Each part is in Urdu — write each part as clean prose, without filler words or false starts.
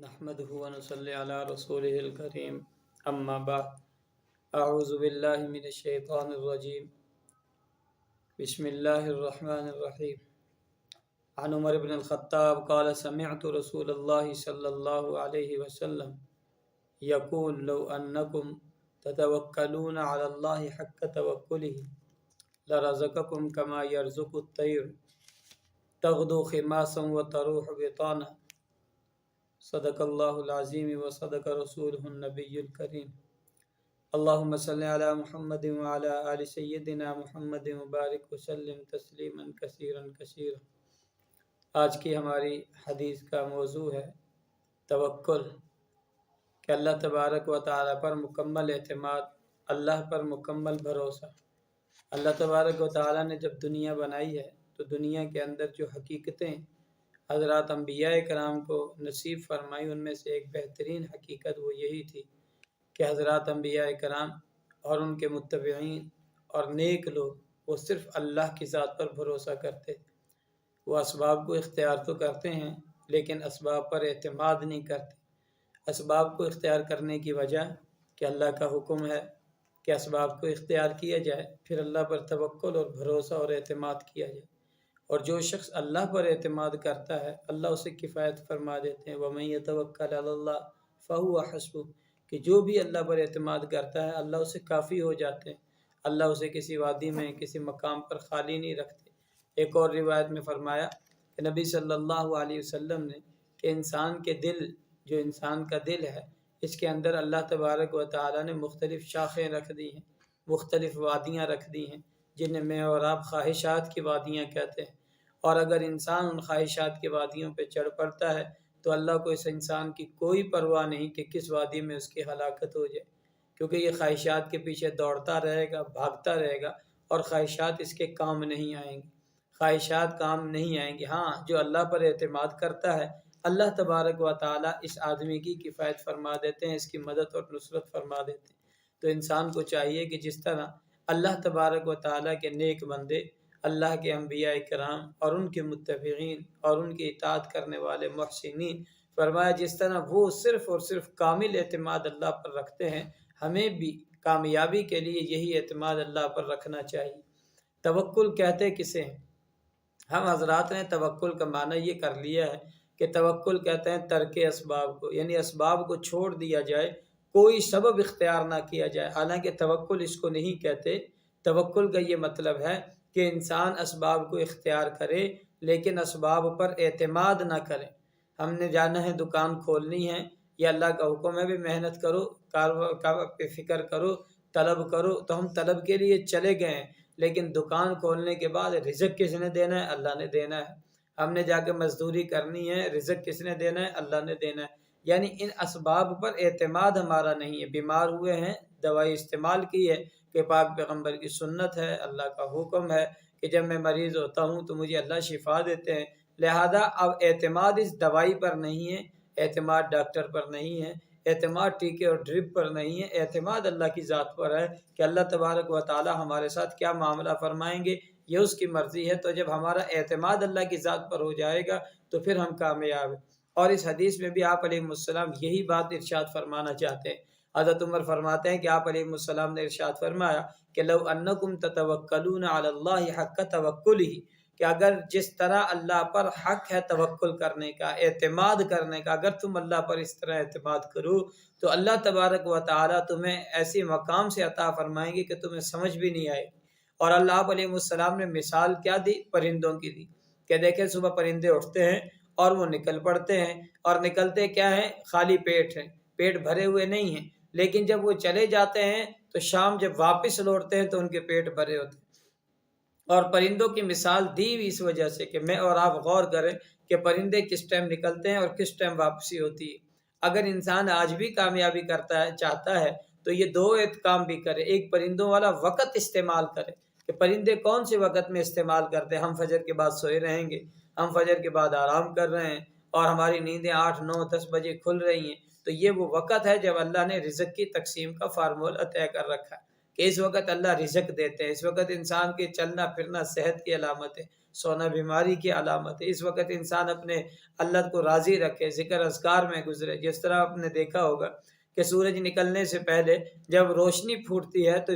نحمده ونصلي على رسوله الكريم أما بعد أعوذ بالله من الشيطان الرجيم بسم الله الرحمن الرحيم عن عمر بن الخطاب قال سمعت رسول الله صلى الله عليه وسلم يقول لو أنكم تتوكلون على الله حق توكله لرزقكم كما يرزق الطير تغدو خماسا وتروح بطانا صدق اللہ العظیم و صدق رسولہ النبی الکریم اللہم صلی علی محمد وعلی آل سیدنا محمد مبارک وسلم تسلیما کثیرا کثیرا۔ آج کی ہماری حدیث کا موضوع ہے توکل، کہ اللہ تبارک و تعالی پر مکمل اعتماد، اللہ پر مکمل بھروسہ۔ اللہ تبارک و تعالی نے جب دنیا بنائی ہے تو دنیا کے اندر جو حقیقتیں حضرات انبیاء کرام کو نصیب فرمائی، ان میں سے ایک بہترین حقیقت وہ یہی تھی کہ حضرات انبیاء کرام اور ان کے متبعین اور نیک لوگ وہ صرف اللہ کی ذات پر بھروسہ کرتے۔ وہ اسباب کو اختیار تو کرتے ہیں لیکن اسباب پر اعتماد نہیں کرتے۔ اسباب کو اختیار کرنے کی وجہ کہ اللہ کا حکم ہے کہ اسباب کو اختیار کیا جائے، پھر اللہ پر توکل اور بھروسہ اور اعتماد کیا جائے۔ اور جو شخص اللہ پر اعتماد کرتا ہے اللہ اسے کفایت فرما دیتے ہیں۔ وَمَن يَتَوَكَّلْ عَلَى اللَّهِ فَهُوَ حَسْبُهُ، کہ جو بھی اللہ پر اعتماد کرتا ہے اللہ اسے کافی ہو جاتے ہیں، اللہ اسے کسی وادی میں کسی مقام پر خالی نہیں رکھتے۔ ایک اور روایت میں فرمایا کہ نبی صلی اللہ علیہ وسلم نے کہ انسان کے دل، جو انسان کا دل ہے، اس کے اندر اللہ تبارک و تعالی نے مختلف شاخیں رکھ دی ہیں، مختلف وادیاں رکھ دی ہیں، جنہیں میں اور آپ خواہشات کی وادیاں کہتے ہیں۔ اور اگر انسان ان خواہشات کی وادیوں پہ چڑھ پڑتا ہے تو اللہ کو اس انسان کی کوئی پرواہ نہیں کہ کس وادی میں اس کی ہلاکت ہو جائے، کیونکہ یہ خواہشات کے پیچھے دوڑتا رہے گا، بھاگتا رہے گا، اور خواہشات اس کے کام نہیں آئیں گی، خواہشات کام نہیں آئیں گی۔ ہاں، جو اللہ پر اعتماد کرتا ہے اللہ تبارک و تعالیٰ اس آدمی کی کفایت فرما دیتے ہیں، اس کی مدد اور نصرت فرما دیتے ہیں۔ تو انسان کو چاہیے کہ جس طرح اللہ تبارک و تعالیٰ کے نیک بندے، اللہ کے انبیاء کرام اور ان کے متبعین اور ان کی اطاعت کرنے والے محسنین، فرمایا جس طرح وہ صرف اور صرف کامل اعتماد اللہ پر رکھتے ہیں، ہمیں بھی کامیابی کے لیے یہی اعتماد اللہ پر رکھنا چاہیے۔ توکل کہتے کسے ہیں؟ ہم حضرات نے توکل کا معنی یہ کر لیا ہے کہ توکل کہتے ہیں ترک اسباب کو، یعنی اسباب کو چھوڑ دیا جائے، کوئی سبب اختیار نہ کیا جائے۔ حالانکہ توکل اس کو نہیں کہتے۔ توکل کا یہ مطلب ہے کہ انسان اسباب کو اختیار کرے لیکن اسباب پر اعتماد نہ کرے۔ ہم نے جانا ہے دکان کھولنی ہے، یا اللہ کا حکم ہے بھی محنت کرو، کاروبار پہ فکر کرو، طلب کرو، تو ہم طلب کے لیے چلے گئے ہیں، لیکن دکان کھولنے کے بعد رزق کس نے دینا ہے؟ اللہ نے دینا ہے۔ ہم نے جا کے مزدوری کرنی ہے، رزق کس نے دینا ہے؟ اللہ نے دینا ہے۔ یعنی ان اسباب پر اعتماد ہمارا نہیں ہے۔ بیمار ہوئے ہیں، دوائی استعمال کی ہے کہ پاک پیغمبر کی سنت ہے، اللہ کا حکم ہے کہ جب میں مریض ہوتا ہوں تو مجھے اللہ شفا دیتے ہیں، لہذا اب اعتماد اس دوائی پر نہیں ہے، اعتماد ڈاکٹر پر نہیں ہے، اعتماد ٹیکے اور ڈرپ پر نہیں ہے، اعتماد اللہ کی ذات پر ہے کہ اللہ تبارک و تعالی ہمارے ساتھ کیا معاملہ فرمائیں گے، یہ اس کی مرضی ہے۔ تو جب ہمارا اعتماد اللہ کی ذات پر ہو جائے گا تو پھر ہم کامیاب ہیں۔ اور اس حدیث میں بھی آپ علیہ السلام یہی بات ارشاد فرمانا چاہتے ہیں۔ حضرت عمر فرماتے ہیں کہ آپ علیہ السلام نے ارشاد فرمایا کہ لو انکم تتوکلون علی اللہ حق توکلہ، کہ اگر جس طرح اللہ پر حق ہے توکل کرنے کا، اعتماد کرنے کا، اگر تم اللہ پر اس طرح اعتماد کرو تو اللہ تبارک و تعالیٰ تمہیں ایسی مقام سے عطا فرمائیں گے کہ تمہیں سمجھ بھی نہیں آئے گی۔ اور اللہ علیہ السلام نے مثال کیا دی؟ پرندوں کی دی، کہ دیکھیں صبح پرندے اٹھتے ہیں اور وہ نکل پڑتے ہیں، اور نکلتے کیا ہیں؟ خالی پیٹ ہیں، پیٹ بھرے ہوئے نہیں ہیں، لیکن جب وہ چلے جاتے ہیں تو شام جب واپس لوٹتے ہیں تو ان کے پیٹ بھرے ہوتے ہیں۔ اور پرندوں کی مثال دی بھی اس وجہ سے کہ میں اور آپ غور کریں کہ پرندے کس ٹائم نکلتے ہیں اور کس ٹائم واپسی ہوتی ہے۔ اگر انسان آج بھی کامیابی کرتا ہے، چاہتا ہے، تو یہ دو کام بھی کرے۔ ایک پرندوں والا وقت استعمال کرے، کہ پرندے کون سے وقت میں استعمال کرتے ہیں۔ ہم فجر کے بعد سوئے رہیں گے، ہم فجر کے بعد آرام کر رہے ہیں، اور ہماری نیندیں 8، 9، 10 بجے کھل رہی ہیں، تو یہ وہ وقت ہے جب اللہ نے رزق کی تقسیم کا فارمولہ طے کر رکھا ہے کہ اس وقت اللہ رزق دیتے ہیں، اس وقت انسان کے چلنا پھرنا صحت کی علامت ہے، سونا بیماری کی علامت ہے۔ اس وقت انسان اپنے اللہ کو راضی رکھے، ذکر اذکار میں گزرے۔ جس طرح آپ نے دیکھا ہوگا کہ سورج نکلنے سے پہلے جب روشنی پھوٹتی ہے تو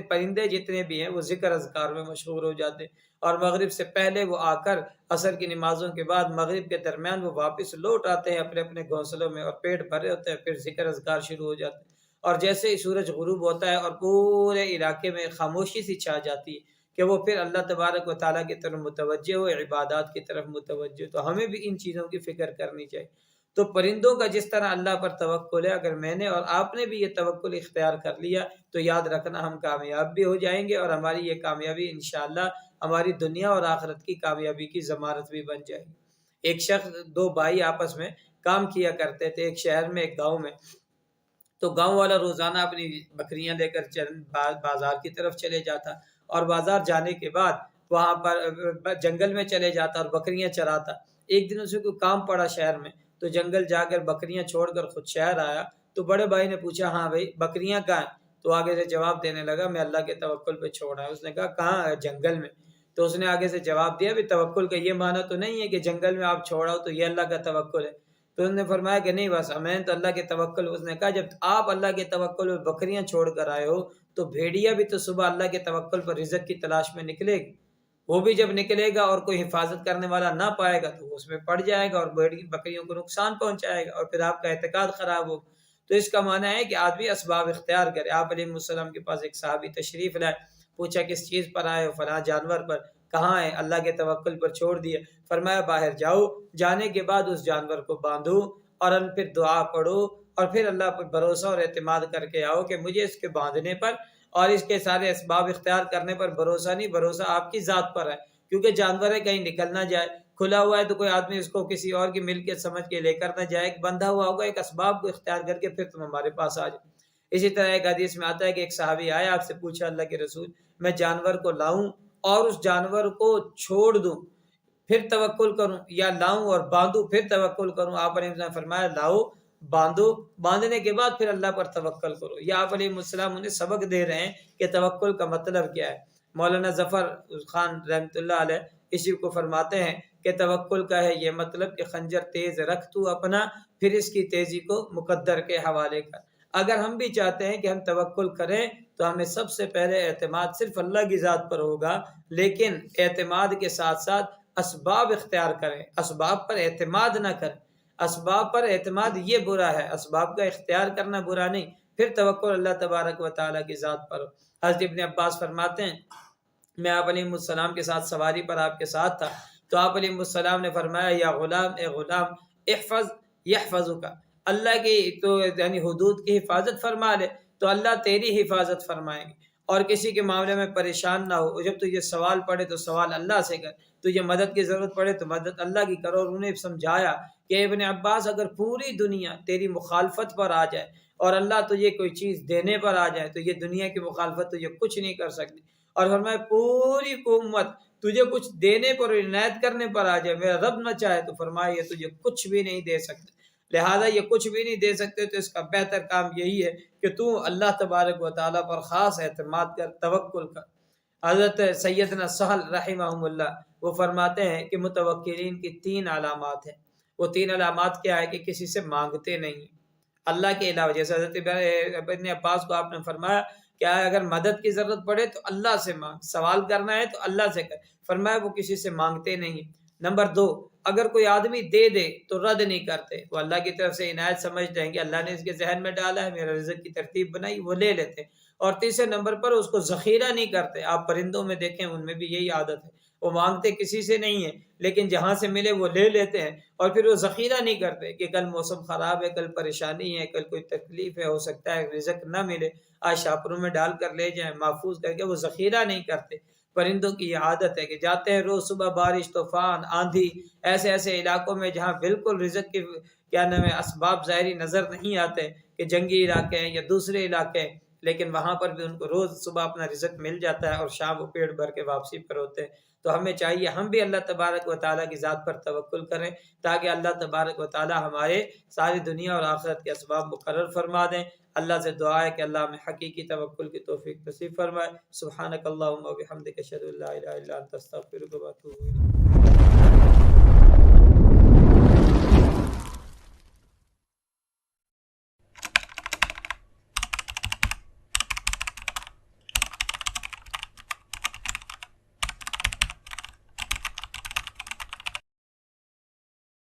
پرندے جتنے بھی ہیں وہ ذکر اذکار میں مشغول ہو جاتے ہیں، اور مغرب سے پہلے وہ آ کر عصر کی نمازوں کے بعد مغرب کے درمیان وہ واپس لوٹ آتے ہیں اپنے اپنے گھونسلوں میں، اور پیٹ بھرے ہوتے ہیں، پھر ذکر اذکار شروع ہو جاتے ہیں۔ اور جیسے ہی سورج غروب ہوتا ہے اور پورے علاقے میں خاموشی سی چھا جاتی ہے کہ وہ پھر اللہ تبارک و تعالیٰ کی طرف متوجہ ہو، عبادات کی طرف متوجہ ہو، تو ہمیں بھی ان چیزوں کی فکر کرنی چاہیے۔ تو پرندوں کا جس طرح اللہ پر توکل ہے، اگر میں نے اور آپ نے بھی یہ توکل اختیار کر لیا تو یاد رکھنا ہم کامیاب بھی ہو جائیں گے، اور ہماری یہ کامیابی انشاءاللہ ہماری دنیا اور آخرت کی کامیابی کی ضمانت بھی بن جائے گی۔ ایک شخص، دو بھائی آپس میں کام کیا کرتے تھے ایک شہر میں، ایک گاؤں میں۔ تو گاؤں والا روزانہ اپنی بکریاں لے کر بازار کی طرف چلے جاتا، اور بازار جانے کے بعد وہاں پر جنگل میں چلے جاتا اور بکریاں چراتا۔ ایک دن اسے کوئی کام پڑا شہر میں، تو جنگل جا کر بکریاں چھوڑ کر خود شہر آیا۔ تو بڑے بھائی نے پوچھا، ہاں بھائی بکریاں کہاں ہیں؟ تو آگے سے جواب دینے لگا، میں اللہ کے توکل پہ چھوڑا ہے۔ اس نے کہا کہاں ہے؟ جنگل میں۔ تو اس نے آگے سے جواب دیا، بھی توکل کا یہ معنی تو نہیں ہے کہ جنگل میں آپ چھوڑاؤ تو یہ اللہ کا توکل ہے۔ تو انہوں نے فرمایا کہ نہیں، بس میں تو اللہ کے توکل۔ اس نے کہا جب آپ اللہ کے توکل پر بکریاں چھوڑ کر آئے ہو تو بھیڑیا بھی تو صبح اللہ کے توکل پر رزق کی تلاش میں نکلے گی، وہ بھی جب نکلے گا اور کوئی حفاظت کرنے والا نہ پائے گا تو اس میں پڑ جائے گا اور بکریوں کو نقصان پہنچائے گا، اور پھر آپ کا اعتقاد خراب ہوگا۔ تو اس کا معنی ہے کہ آدمی اسباب اختیار کرے۔ آپ علیہ السلام کے پاس ایک صحابی تشریف لائے، پوچھا کس چیز پر آئے ہو؟ فلاں جانور پر۔ کہاں ہے؟ اللہ کے توکل پر چھوڑ دیا۔ فرمایا باہر جاؤ، جانے کے بعد اس جانور کو باندھو اور پھر دعا پڑھو، اور پھر اللہ پر بھروسہ اور اعتماد کر کے آؤ کہ مجھے اس کے باندھنے پر اور اس کے سارے اسباب اختیار کرنے پر بھروسہ نہیں، بھروسہ آپ کی ذات پر ہے، کیونکہ جانور ہے کہیں نکل نہ جائے، کھلا ہوا ہے تو کوئی آدمی اس کو کسی اور کی ملکیت سمجھ کے لے کر نہ جائے، بندھا ہوا ہوگا، ایک اسباب کو اختیار کر کے پھر تم ہمارے پاس آ جاؤ۔ اسی طرح ایک حدیث میں آتا ہے کہ ایک صحابی آیا، آپ سے پوچھا اللہ کے رسول میں جانور کو لاؤں اور اس جانور کو چھوڑ دوں پھر توکل کروں، یا لاؤں اور باندھوں پھر توکل کروں؟ آپ علیہ السلام فرمایا لاؤ، باندھو، باندھنے کے بعد پھر اللہ پر توکل کرو۔ یا آپ علیہ السلام انہیں سبق دے رہے ہیں کہ توکل کا مطلب کیا ہے۔ مولانا ظفر خان رحمۃ اللہ علیہ اسی کو فرماتے ہیں کہ توکل کا ہے یہ مطلب کہ خنجر تیز رکھ تو اپنا، پھر اس کی تیزی کو مقدر کے حوالے کر۔ اگر ہم بھی چاہتے ہیں کہ ہم توکل کریں تو ہمیں سب سے پہلے اعتماد صرف اللہ کی ذات پر ہوگا، لیکن اعتماد کے ساتھ ساتھ اسباب اختیار کریں، اسباب پر اعتماد نہ کریں۔ اسباب پر اعتماد یہ برا ہے، اسباب کا اختیار کرنا برا نہیں۔ پھر توکل اللہ تبارک و تعالیٰ کی ذات پر ہو۔ حضرت ابن عباس فرماتے ہیں میں آپ علیہ السلام کے ساتھ سواری پر آپ کے ساتھ تھا، تو آپ علیہ السلام نے فرمایا یا غلام، اے غلام، احفظ یحفظک، اللہ کی تو یعنی حدود کی حفاظت فرما لے تو اللہ تیری حفاظت فرمائیں گے، اور کسی کے معاملے میں پریشان نہ ہو۔ جب تجھے سوال پڑے تو سوال اللہ سے کر، تجھے مدد کی ضرورت پڑے تو مدد اللہ کی کرو۔ اور انہیں سمجھایا کہ ابن عباس اگر پوری دنیا تیری مخالفت پر آ جائے اور اللہ تجھے کوئی چیز دینے پر آ جائے تو یہ دنیا کی مخالفت تجھے کچھ نہیں کر سکتی، اور فرمایا پوری امت تجھے کچھ دینے پر اور عنایت کرنے پر آ جائے، میرا رب نہ چاہے تو فرمایا یہ تجھے کچھ بھی نہیں دے سکتے، لہذا یہ کچھ بھی نہیں دے سکتے تو اس کا بہتر کام یہی ہے کہ تو اللہ تبارک و تعالیٰ پر خاص اعتماد کر، توکل کر۔ حضرت سیدنا سہل رحمہم اللہ وہ فرماتے ہیں کہ متوکلین کی 3 علامات ہیں۔ وہ 3 علامات کیا ہے کہ کسی سے مانگتے نہیں اللہ کے علاوہ، جیسے حضرت ابن عباس کو آپ نے فرمایا کہ اگر مدد کی ضرورت پڑے تو اللہ سے مانگ، سوال کرنا ہے تو اللہ سے کر، فرمایا وہ کسی سے مانگتے نہیں۔ نمبر 2، اگر کوئی آدمی دے دے تو رد نہیں کرتے، وہ اللہ کی طرف سے عنایت سمجھتے ہیں کہ اللہ نے اس کے ذہن میں ڈالا ہے، میرا رزق کی ترتیب بنائی، وہ لے لیتے۔ اور تیسرے نمبر پر اس کو ذخیرہ نہیں کرتے۔ آپ پرندوں میں دیکھیں ان میں بھی یہی عادت ہے، وہ مانگتے کسی سے نہیں ہے لیکن جہاں سے ملے وہ لے لیتے ہیں، اور پھر وہ ذخیرہ نہیں کرتے کہ کل موسم خراب ہے، کل پریشانی ہے، کل کوئی تکلیف ہے، ہو سکتا ہے رزق نہ ملے، آج شاپروں میں ڈال کر لے جائیں محفوظ کر کے، وہ ذخیرہ نہیں کرتے۔ پرندوں کی یہ عادت ہے کہ جاتے ہیں روز صبح بارش، طوفان، آندھی، ایسے ایسے علاقوں میں جہاں بالکل رزق کی اسباب ظاہری نظر نہیں آتے، کہ جنگی علاقے ہیں یا دوسرے علاقے ہیں، لیکن وہاں پر بھی ان کو روز صبح اپنا رزق مل جاتا ہے اور شام وہ پیٹ بھر کے واپسی پر ہوتے ہیں۔ تو ہمیں چاہیے ہم بھی اللہ تبارک و تعالیٰ کی ذات پر توکل کریں تاکہ اللہ تبارک و تعالیٰ ہمارے ساری دنیا اور آخرت کے اسباب مقرر فرما دیں۔ اللہ سے دعا ہے کہ اللہ ہمیں حقیقی توکل کی توفیق نصیب فرمائے۔ سبحانک اللہم و بحمدک اشہد ان لا الہ الا انت استغفرک و اتوب الیک۔